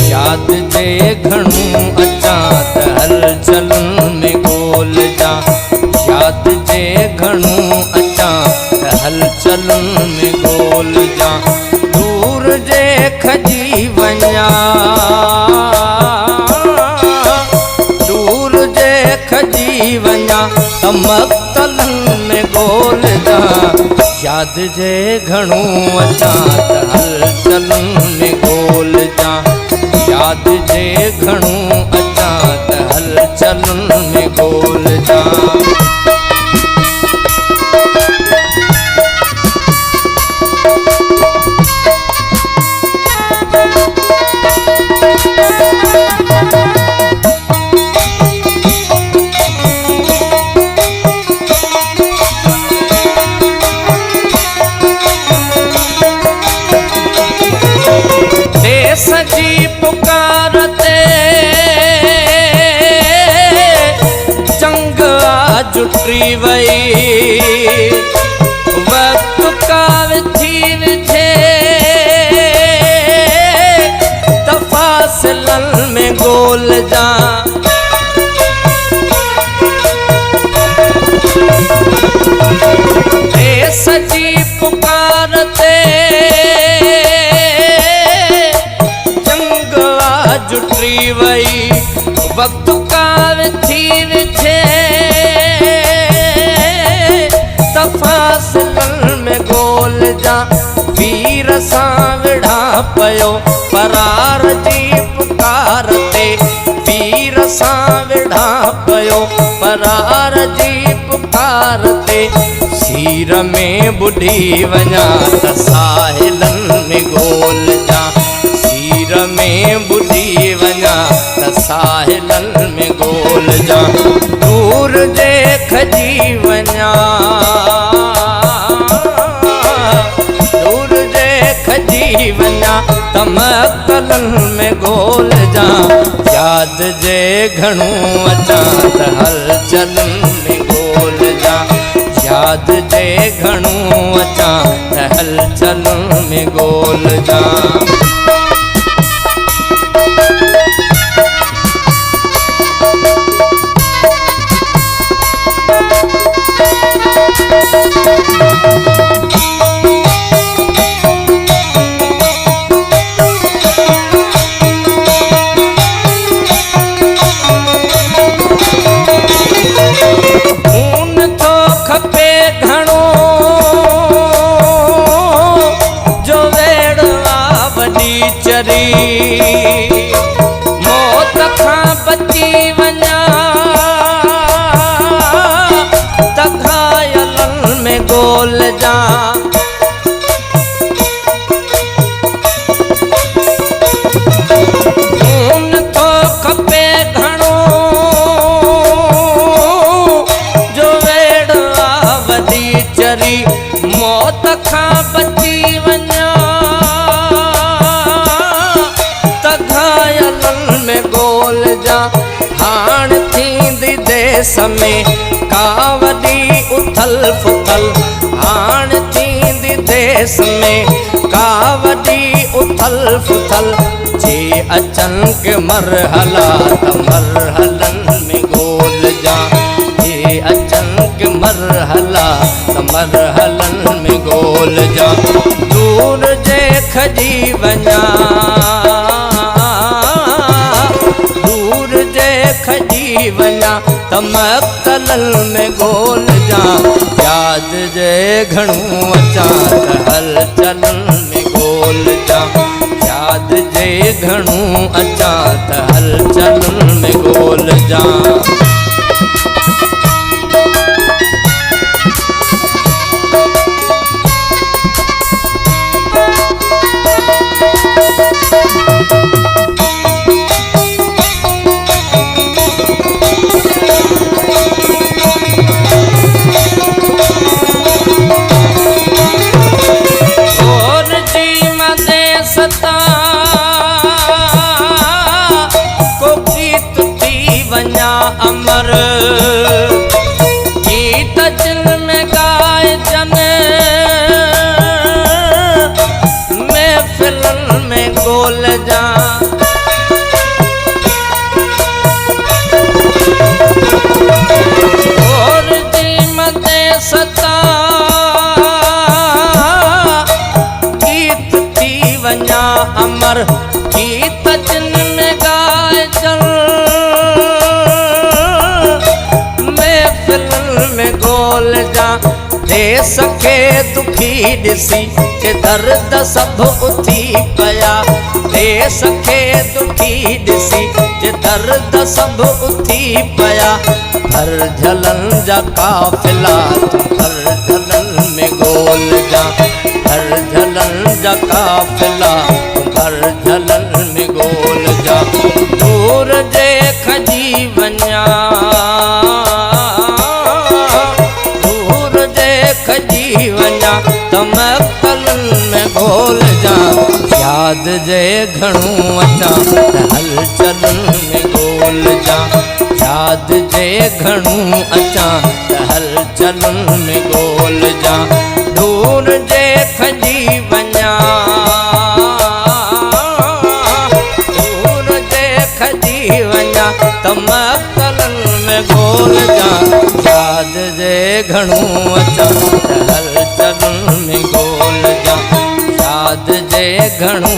याद जे घणो अचां त हलचल में गोल जा। याद जे घणो अचां त हलचल में गोल जा। दूर जे खजी वञा, दूर जे खजी वञा त मक़तलन में गोल जा। याद जे घणो अचां त हलचल में गोल जा। याद जे घणो अचां त हलचल में गोल जा। सजी पुकारते जंग आज टुटी वई। वक्त काव थीन थे तफासिलन में गोल जा। सजी पुकारते जुटी वई। वक्त काव थीन थे तफासिलन में गोल जा। वीर सां विढ़ा पयो परार जी पुकारते। वीर सां विढ़ा पयो परार जी पुकारते। सीर में बुढ़ी वञा त साहिलन में गोल जा। सीर में बुढ़ी वञा त साहिलन में गोल जा। दूर जे खजी वञा, दूर जे खजी वञा त मक़तलन में गोल जा। याद जे घणो अचां त हलचल में गोल जा। याद जे घणो अचां त हलचल में गोल जा। मौत खां बची वञा त घायलन में गोल जा। खून तो खपे घणो जो वेड़ आवदी चरी। मौत खां बची वञा गोल जा। हाण थींदी देश में का वॾी उथल फुथल। हाण थींदी देश में का वॾी उथल फुथल। जे अचन के मरहला त मरहलन में गोल जा। जे अचन के मरहला त मरहलन में गोल जा। दूर जे खजी वञा, खजी वञा त मक़तलन में गोल जा। याद जे घणो अचां त हलचल में गोल जा। याद जे घणो अचां त हलचल में गोल जा। को गीत थी वञा अम गीत जिन में गाए चल महफिल में गोल जा दे सके दुखी ॾिसी के दर्द सब उथी पया दे सके दुखी ॾिसी के दर्द सब उथी पया हर झलन जा काफिला हर झलन में गोल जा हर झलन जा काफिला हर झलन में गोल जा दूर जे खजी वञा खजी वञा त महफ़िल में गोल जा याद जे घणो अचां त हलचल में गोल जा याद जे घणो अचां त हलचल में गोल जा दूर जे खजी वञा दूर जे खजी वञा त महफ़िल में गोल जा याद जे घणो अचां त हलचल में गोल जा याद जे घणो